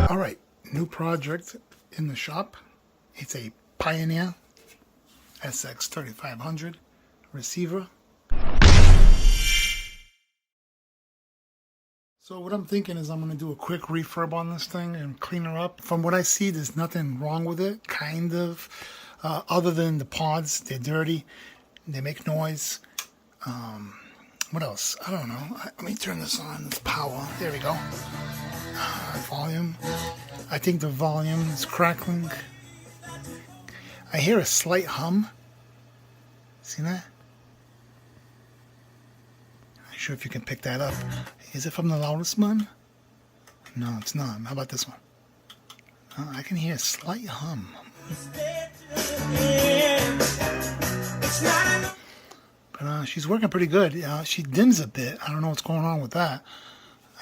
All right, new project in the shop. It's a Pioneer SX-3500 receiver. So what I'm thinking is I'm going to do a quick refurb on this thing and clean her up. From what I see, there's nothing wrong with it, kind of, other than the pods. They're dirty, they make noise. What else? I don't know. Let me turn this on. It's power. There we go. Volume. I think the volume is crackling. I hear a slight hum. See that? Not sure if you can pick that up. Is it from the loudest one? No, it's not. How about this one? I can hear a slight hum. But she's working pretty good. She dims a bit. I don't know what's going on with that.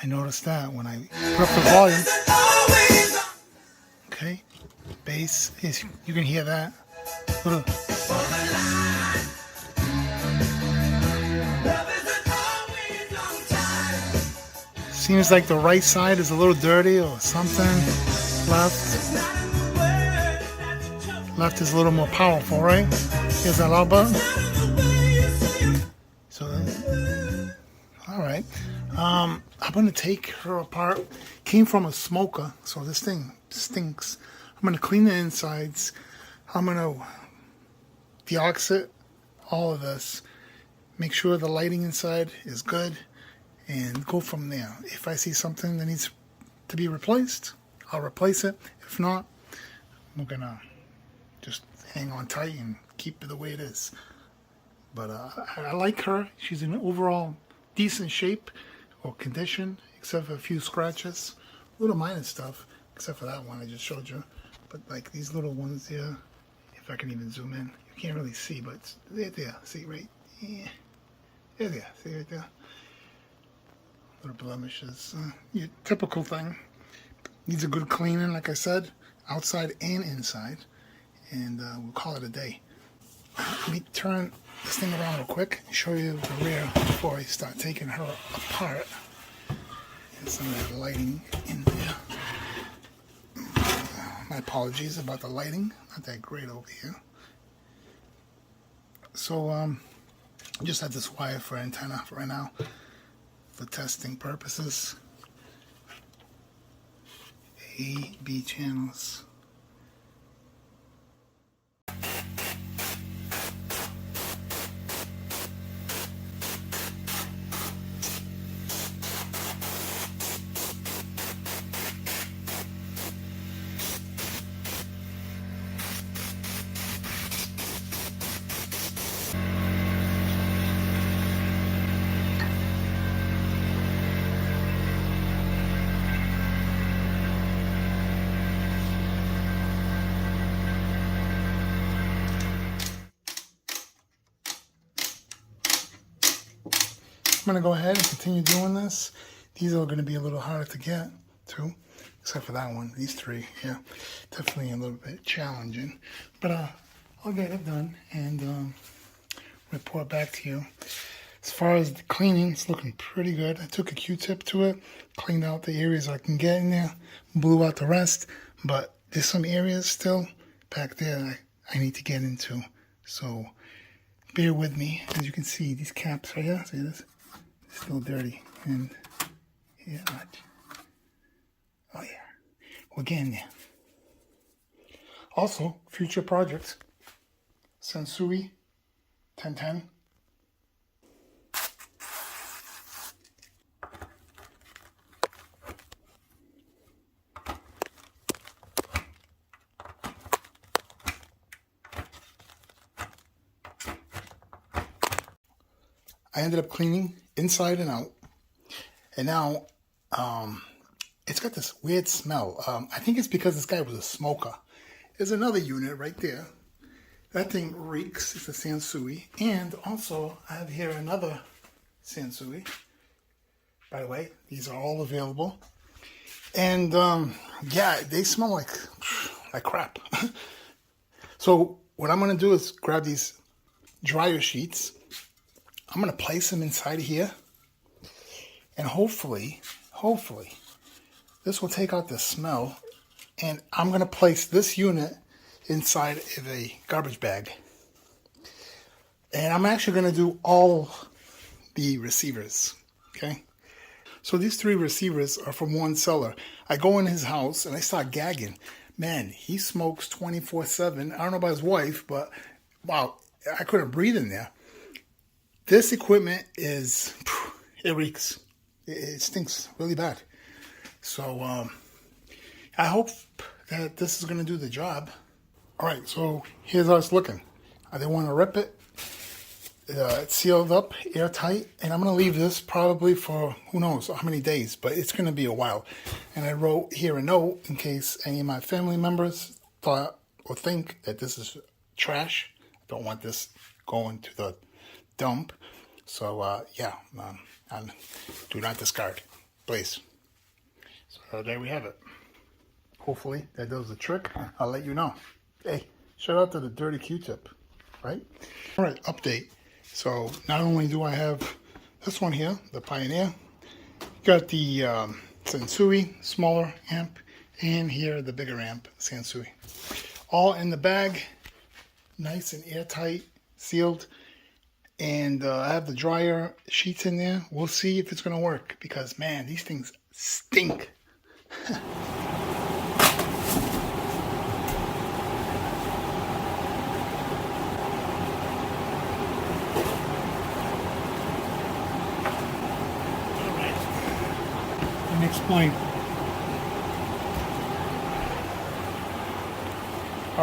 I noticed that when I put up the volume. Okay, bass. You can hear that. Little. Seems like the right side is a little dirty or something. Left is a little more powerful, right? Here's that loud button. So, all right. I'm going to take her apart. Came from a smoker, so this thing stinks. I'm going to clean the insides. I'm going to deoxit all of this. Make sure the lighting inside is good. And go from there. If I see something that needs to be replaced, I'll replace it. If not, we're going to just hang on tight and keep it the way it is. But I like her. She's in overall decent shape or condition, except for a few scratches. Little minor stuff, except for that one I just showed you. But like these little ones here, if I can even zoom in, you can't really see, but they're there. See, right? Yeah. They're there. See right there? Little blemishes. Your typical thing. Needs a good cleaning, like I said, outside and inside. And we'll call it a day. Let me turn this thing around real quick and show you the rear before I start taking her apart. And some of that lighting in there. My apologies about the lighting. Not that great over here. So, I just have this wire for antenna for right now for testing purposes. A, B channels. I'm going to go ahead and continue doing this. These are going to be a little harder to get to, except for that one. These three, yeah, definitely a little bit challenging. But I'll get it done and report back to you. As far as the cleaning, it's looking pretty good. I took a Q-tip to it, cleaned out the areas I can get in there, blew out the rest. But there's some areas still back there I need to get into. So bear with me. As you can see, these caps right here, see this? Still dirty, and yeah, oh yeah, we're getting there. Also, future projects, Sensui 1010. I ended up cleaning inside and out, and now it's got this weird smell. I think it's because this guy was a smoker. There's another unit right there. That thing reeks. It's a Sansui. And also I have here another Sansui. By the way, these are all available. And yeah, they smell like crap. So what I'm going to do is grab these dryer sheets. I'm going to place them inside of here. And hopefully, This will take out the smell, and I'm going to place this unit inside of a garbage bag. And I'm actually going to do all the receivers, okay? So these 3 receivers are from one seller. I go in his house and I start gagging. Man, he smokes 24/7. I don't know about his wife, but wow, I couldn't breathe in there. This equipment is, it reeks. It stinks really bad. So I hope that this is going to do the job. All right, so here's how it's looking. I didn't want to rip it. It's sealed up, airtight, and I'm going to leave this probably for who knows how many days, but it's going to be a while. And I wrote here a note in case any of my family members thought or think that this is trash. I don't want this going to the dump. So and do not discard, please. So there we have it. Hopefully that does the trick. I'll let you know. Hey, shout out to the dirty Q-tip, right? All right, update. So not only do I have this one here, the Pioneer, got the Sansui smaller amp, and here the bigger amp, Sansui. All in the bag, nice and airtight, sealed. And I have the dryer sheets in there. We'll see if it's going to work because, man, these things stink. Explain. All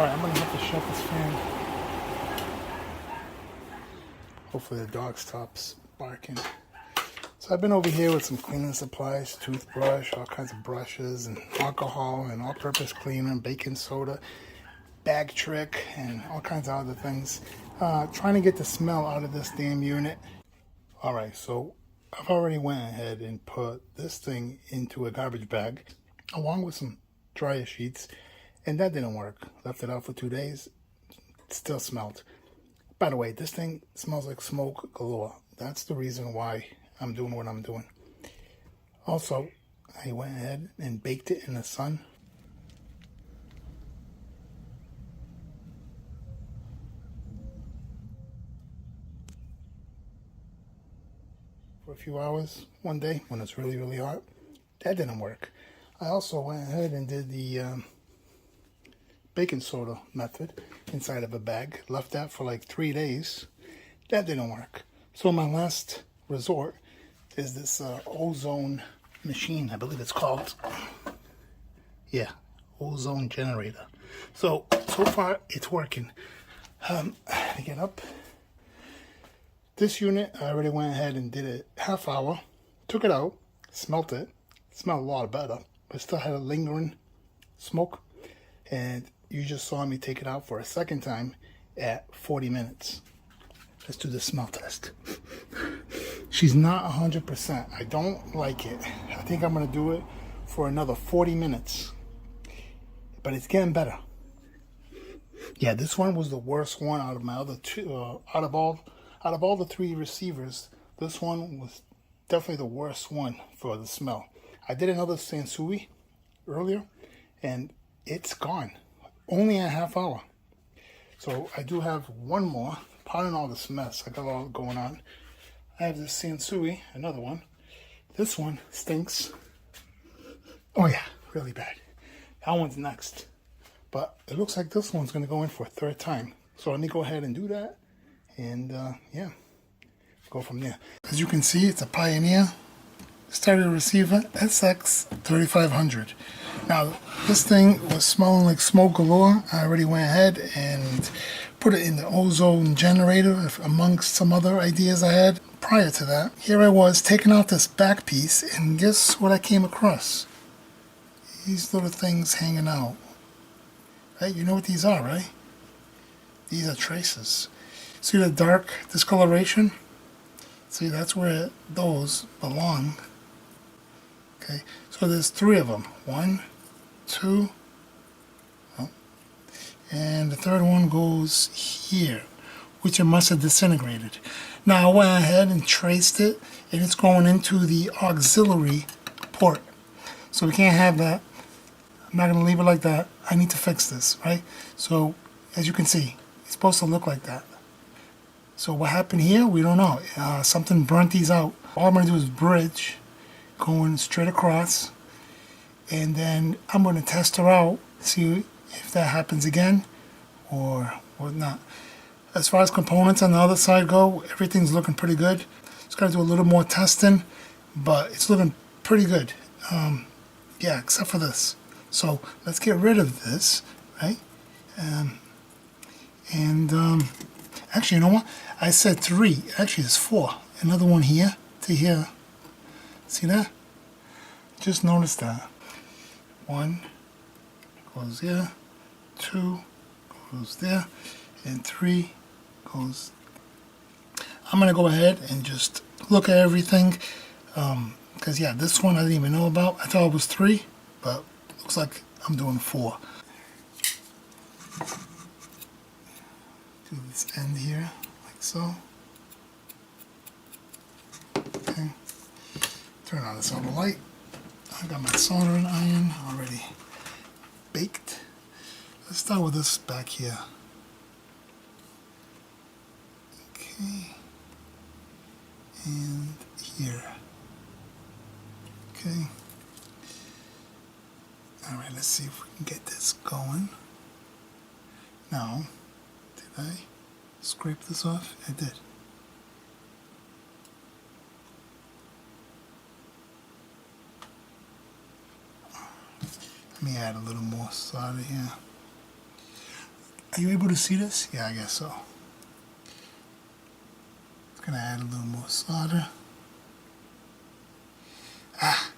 right, I'm gonna have to shut this fan. Hopefully the dog stops barking. So I've been over here with some cleaning supplies, toothbrush, all kinds of brushes, and alcohol, and all-purpose cleaner, baking soda, bag trick, and all kinds of other things. Trying to get the smell out of this damn unit. All right, so I've already went ahead and put this thing into a garbage bag along with some dryer sheets, and that didn't work. Left it out for 2 days. It still smelled. By the way, this thing smells like smoke galore. That's the reason why I'm doing what I'm doing. Also, I went ahead and baked it in the sun. For a few hours one day when it's really, really hot. That didn't work. I also went ahead and did the baking soda method inside of a bag. Left that for like 3 days. That didn't work. So my last resort is this Ozone machine, I believe it's called. Yeah, Ozone generator. So far it's working. I get up. This unit, I already went ahead and did it half hour. Took it out, smelt it. It smelled a lot better, but still had a lingering smoke. And you just saw me take it out for a second time at 40 minutes. Let's do the smell test. She's not 100%. I don't like it. I think I'm going to do it for another 40 minutes. But it's getting better. Yeah, this one was the worst one out of my other two. Out of all the 3 receivers, this one was definitely the worst one for the smell. I did another Sansui earlier, and it's gone. Only a half hour. So I do have one more. Pardon all this mess. I got all going on. I have this Sansui, another one. This one stinks. Oh yeah, really bad. That one's next. But it looks like this one's going to go in for a 3rd time. So let me go ahead and do that. And yeah, go from there. As you can see, it's a Pioneer starter receiver SX-3500. Now, this thing was smelling like smoke galore. I already went ahead and put it in the ozone generator amongst some other ideas I had prior to that. Here I was taking out this back piece, and guess what I came across? These little things hanging out. Right? You know what these are, right? These are traces. See the dark discoloration? See, that's where those belong. Okay, so there's 3 of them. 1, 2, oh, and the 3rd one goes here, which it must have disintegrated. Now I went ahead and traced it, and it's going into the auxiliary port. So we can't have that. I'm not gonna leave it like that. I need to fix this, right? So as you can see, it's supposed to look like that. So what happened here, we don't know. Something burnt these out. All I'm gonna do is bridge, going straight across, and then I'm gonna test her out, see if that happens again or not. As far as components on the other side go, everything's looking pretty good. Just gotta do a little more testing, but it's looking pretty good. Yeah, except for this. So let's get rid of this, right? Actually, you know what? I said 3. Actually, it's 4. Another one here to here. See that? Just notice that. 1 goes there, 2 goes there, and 3 goes. I'm gonna go ahead and just look at everything, because yeah, this one I didn't even know about. I thought it was 3, but looks like I'm doing 4. Do this end here, like so. Okay. Turn on the solder light. I got my soldering iron already baked. Let's start with this back here. Okay. And here. Okay. Alright, let's see if we can get this going. Now, did I scrape this off? I did. Let me add a little more solder here. Are you able to see this? Yeah, I guess so. It's gonna add a little more solder.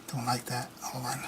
Don't like that. Hold on.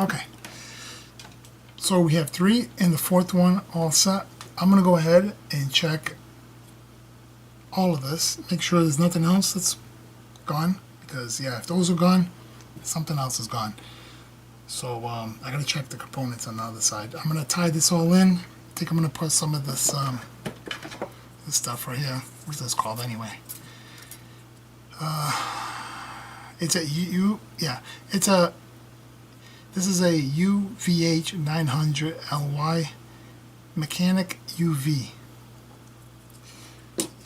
Okay, so we have 3 and the 4th one all set. I'm gonna go ahead and check all of this, make sure there's nothing else that's gone, because yeah, if those are gone, something else is gone. So I gotta check the components on the other side. I'm gonna tie this all in, think I'm gonna put some of this this stuff right here. What's this called anyway? It's a this is a UVH 900 LY mechanic UV.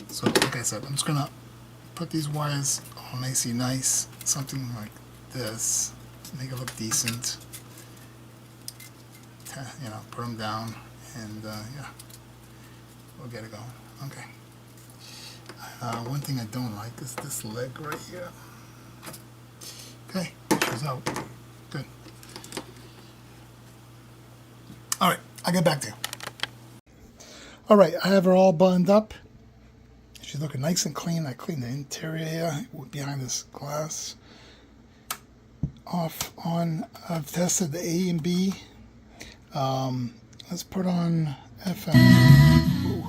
So like I said, I'm just gonna put these wires all nicey nice, something like this, make it look decent. You know, put them down, and yeah, we'll get it going. Okay. One thing I don't like is this leg right here. Okay, she's out. Good. All right, I'll get back to you. All right, I have her all buttoned up. She's looking nice and clean. I cleaned the interior here behind this glass. Off, on. I've tested the A and B. Let's put on FM. Ooh.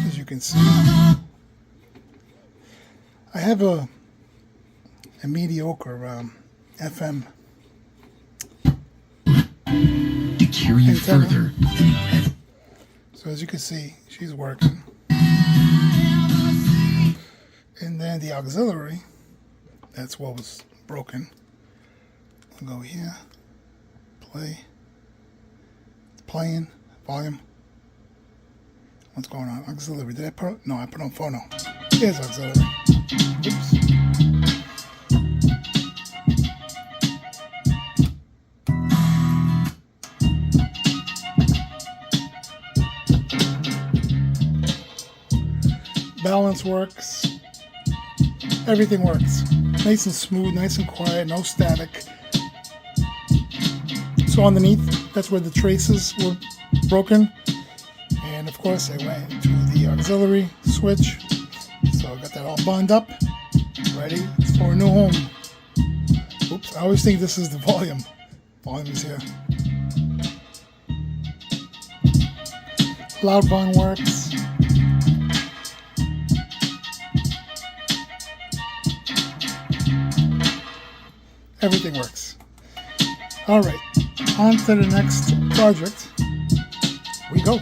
As you can see, I have a mediocre FM. To carry you further. So as you can see, she's working. And then the auxiliary, that's what was broken. I'll go here, play, it's playing, volume. What's going on? Auxiliary, did I put, no, I put on phono. Here's auxiliary. Oops. Balance works. Everything works. Nice and smooth, nice and quiet, no static. So underneath, that's where the traces were broken. And of course, I went to the auxiliary switch. So I got that all bundled up, ready for a new home. Oops, I always think this is the volume. Volume is here. Loud button works. Everything works. All right, on to the next project. We go.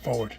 Forward.